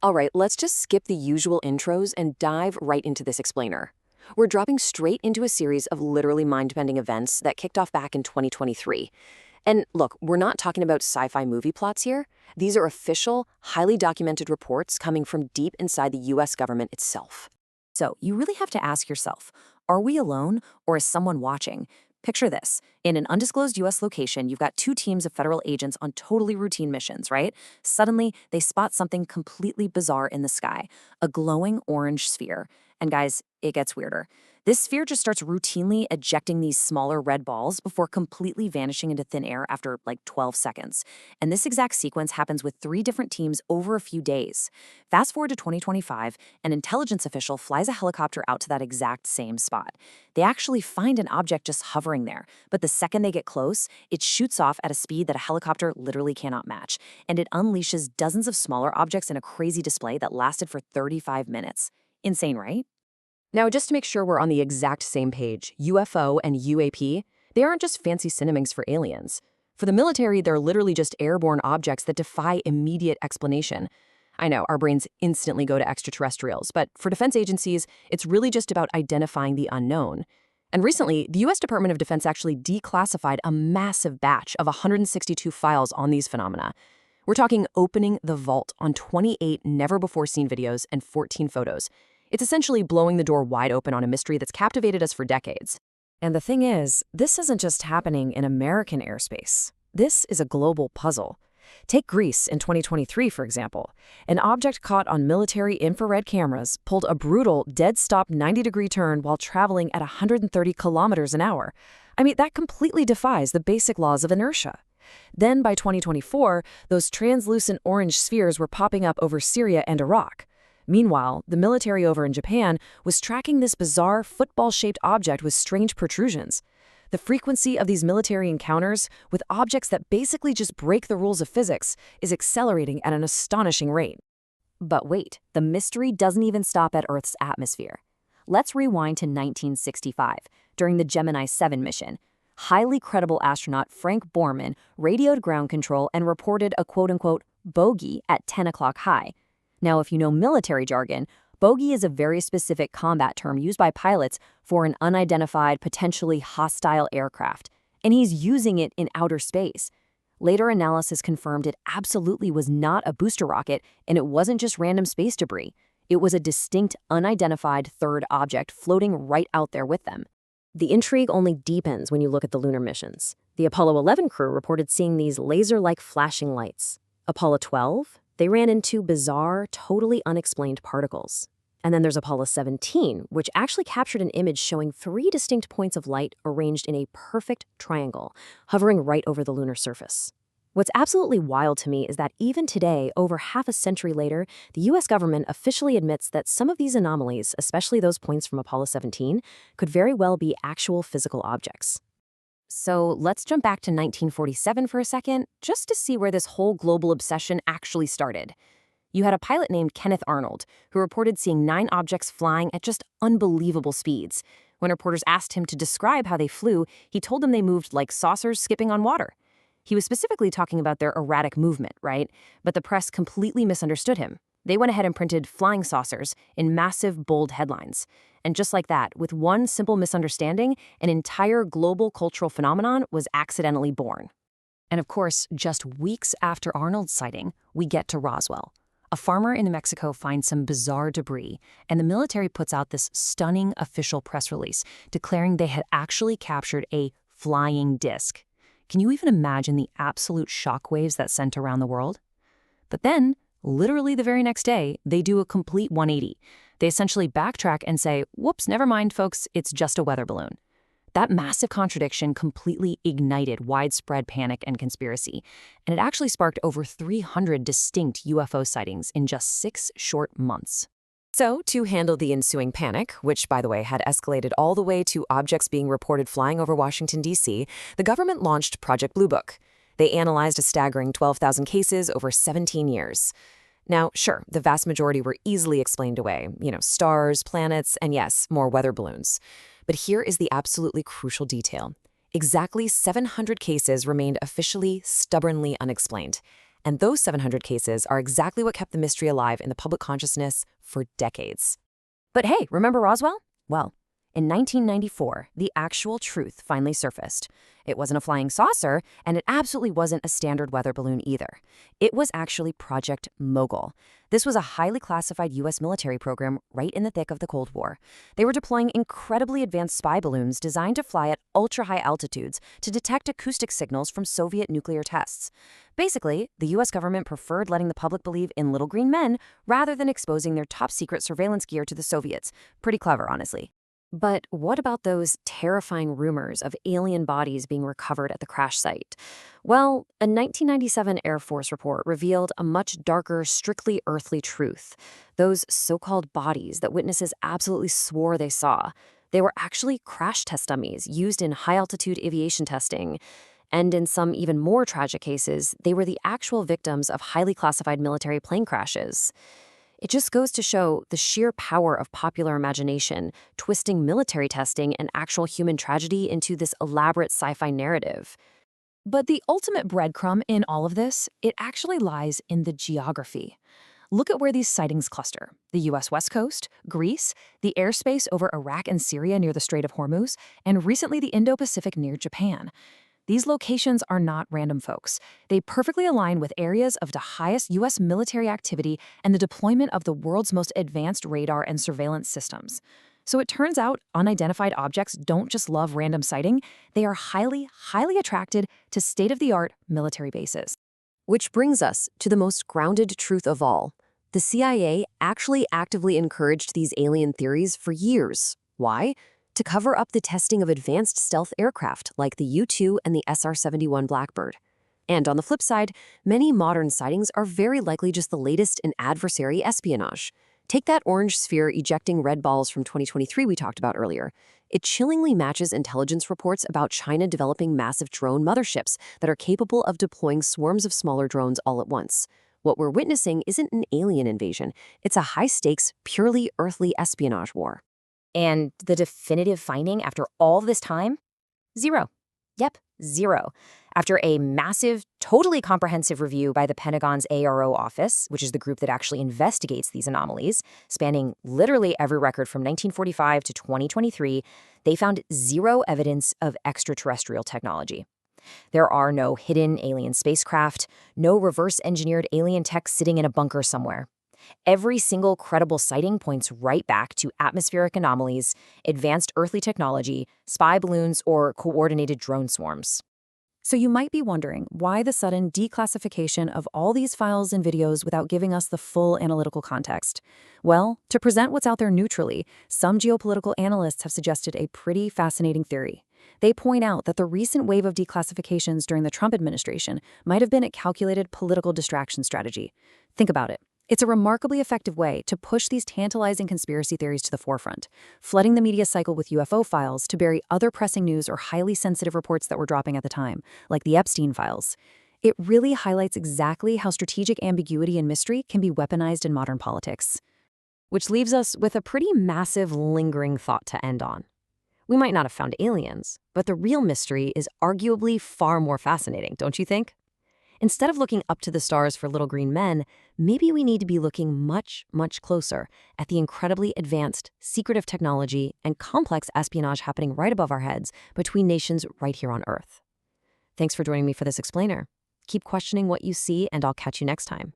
All right, let's just skip the usual intros and dive right into this explainer. We're dropping straight into a series of literally mind-bending events that kicked off back in 2023. And look, we're not talking about sci-fi movie plots here. These are official, highly documented reports coming from deep inside the US government itself. So you really have to ask yourself, are we alone or is someone watching? Picture this. In an undisclosed US location, you've got two teams of federal agents on totally routine missions, right? Suddenly, they spot something completely bizarre in the sky, a glowing orange sphere. And guys, it gets weirder. This sphere just starts routinely ejecting these smaller red balls before completely vanishing into thin air after like 12 seconds. And this exact sequence happens with 3 different teams over a few days. Fast forward to 2025, an intelligence official flies a helicopter out to that exact same spot. They actually find an object just hovering there, but the second they get close, it shoots off at a speed that a helicopter literally cannot match, and it unleashes dozens of smaller objects in a crazy display that lasted for 35 minutes. Insane, right? Now, just to make sure we're on the exact same page, UFO and UAP, they aren't just fancy synonyms for aliens. For the military, they're literally just airborne objects that defy immediate explanation. I know, our brains instantly go to extraterrestrials, but for defense agencies, it's really just about identifying the unknown. And recently, the US Department of Defense actually declassified a massive batch of 162 files on these phenomena. We're talking opening the vault on 28 never-before-seen videos and 14 photos. It's essentially blowing the door wide open on a mystery that's captivated us for decades. And the thing is, this isn't just happening in American airspace. This is a global puzzle. Take Greece in 2023, for example. An object caught on military infrared cameras pulled a brutal, dead-stop 90-degree turn while traveling at 130 kilometers an hour. I mean, that completely defies the basic laws of inertia. Then, by 2024, those translucent orange spheres were popping up over Syria and Iraq. Meanwhile, the military over in Japan was tracking this bizarre football-shaped object with strange protrusions. The frequency of these military encounters with objects that basically just break the rules of physics is accelerating at an astonishing rate. But wait, the mystery doesn't even stop at Earth's atmosphere. Let's rewind to 1965, during the Gemini 7 mission. Highly credible astronaut Frank Borman radioed ground control and reported a quote-unquote bogey at 10 o'clock high. Now, if you know military jargon, bogey is a very specific combat term used by pilots for an unidentified, potentially hostile aircraft, and he's using it in outer space. Later analysis confirmed it absolutely was not a booster rocket, and it wasn't just random space debris. It was a distinct, unidentified third object floating right out there with them. The intrigue only deepens when you look at the lunar missions. The Apollo 11 crew reported seeing these laser-like flashing lights. Apollo 12? They ran into bizarre, totally unexplained particles. And then there's Apollo 17, which actually captured an image showing 3 distinct points of light arranged in a perfect triangle, hovering right over the lunar surface. What's absolutely wild to me is that even today, over half a century later, the US government officially admits that some of these anomalies, especially those points from Apollo 17, could very well be actual physical objects. So let's jump back to 1947 for a second, just to see where this whole global obsession actually started. You had a pilot named Kenneth Arnold, who reported seeing 9 objects flying at just unbelievable speeds. When reporters asked him to describe how they flew, he told them they moved like saucers skipping on water. He was specifically talking about their erratic movement, right? But the press completely misunderstood him. They went ahead and printed flying saucers in massive, bold headlines. And just like that, with one simple misunderstanding, an entire global cultural phenomenon was accidentally born. And of course, just weeks after Arnold's sighting, we get to Roswell. A farmer in New Mexico finds some bizarre debris, and the military puts out this stunning official press release declaring they had actually captured a flying disc. Can you even imagine the absolute shockwaves that sent around the world? But then, literally the very next day, they do a complete 180. They essentially backtrack and say, whoops, never mind, folks, it's just a weather balloon. That massive contradiction completely ignited widespread panic and conspiracy, and it actually sparked over 300 distinct UFO sightings in just 6 short months. So, to handle the ensuing panic, which, by the way, had escalated all the way to objects being reported flying over Washington, D.C., the government launched Project Blue Book. They analyzed a staggering 12,000 cases over 17 years. Now, sure, the vast majority were easily explained away. Stars, planets, and yes, more weather balloons. But here is the absolutely crucial detail. Exactly 700 cases remained officially, stubbornly unexplained. And those 700 cases are exactly what kept the mystery alive in the public consciousness for decades. But hey, remember Roswell? Well, in 1994, the actual truth finally surfaced. It wasn't a flying saucer, and it absolutely wasn't a standard weather balloon either. It was actually Project Mogul. This was a highly classified U.S. military program right in the thick of the Cold War. They were deploying incredibly advanced spy balloons designed to fly at ultra-high altitudes to detect acoustic signals from Soviet nuclear tests. Basically, the U.S. government preferred letting the public believe in little green men rather than exposing their top-secret surveillance gear to the Soviets. Pretty clever, honestly. But what about those terrifying rumors of alien bodies being recovered at the crash site? Well, a 1997 Air Force report revealed a much darker, strictly earthly truth. Those so-called bodies that witnesses absolutely swore they saw. They were actually crash test dummies used in high-altitude aviation testing. And in some even more tragic cases, they were the actual victims of highly classified military plane crashes. It just goes to show the sheer power of popular imagination, twisting military testing and actual human tragedy into this elaborate sci-fi narrative. But the ultimate breadcrumb in all of this, it actually lies in the geography. Look at where these sightings cluster: the U.S. West Coast, Greece, the airspace over Iraq and Syria near the Strait of Hormuz, and recently the Indo-Pacific near Japan. These locations are not random, folks. They perfectly align with areas of the highest U.S. military activity and the deployment of the world's most advanced radar and surveillance systems. So it turns out unidentified objects don't just love random sighting, they are highly, highly attracted to state-of-the-art military bases. Which brings us to the most grounded truth of all. The CIA actually actively encouraged these alien theories for years. Why? To cover up the testing of advanced stealth aircraft like the U-2 and the SR-71 Blackbird. And on the flip side, many modern sightings are very likely just the latest in adversary espionage. Take that orange sphere ejecting red balls from 2023 we talked about earlier. It chillingly matches intelligence reports about China developing massive drone motherships that are capable of deploying swarms of smaller drones all at once. What we're witnessing isn't an alien invasion. It's a high-stakes, purely earthly espionage war. And the definitive finding after all this time? Zero. Yep, zero. After a massive, totally comprehensive review by the Pentagon's AARO office, which is the group that actually investigates these anomalies, spanning literally every record from 1945 to 2023, they found zero evidence of extraterrestrial technology. There are no hidden alien spacecraft, no reverse-engineered alien tech sitting in a bunker somewhere. Every single credible sighting points right back to atmospheric anomalies, advanced earthly technology, spy balloons, or coordinated drone swarms. So you might be wondering why the sudden declassification of all these files and videos without giving us the full analytical context. Well, to present what's out there neutrally, some geopolitical analysts have suggested a pretty fascinating theory. They point out that the recent wave of declassifications during the Trump administration might have been a calculated political distraction strategy. Think about it. It's a remarkably effective way to push these tantalizing conspiracy theories to the forefront, flooding the media cycle with UFO files to bury other pressing news or highly sensitive reports that were dropping at the time, like the Epstein files. It really highlights exactly how strategic ambiguity and mystery can be weaponized in modern politics. Which leaves us with a pretty massive, lingering thought to end on. We might not have found aliens, but the real mystery is arguably far more fascinating, don't you think? Instead of looking up to the stars for little green men, maybe we need to be looking much, much closer at the incredibly advanced, secretive technology and complex espionage happening right above our heads between nations right here on Earth. Thanks for joining me for this explainer. Keep questioning what you see, and I'll catch you next time.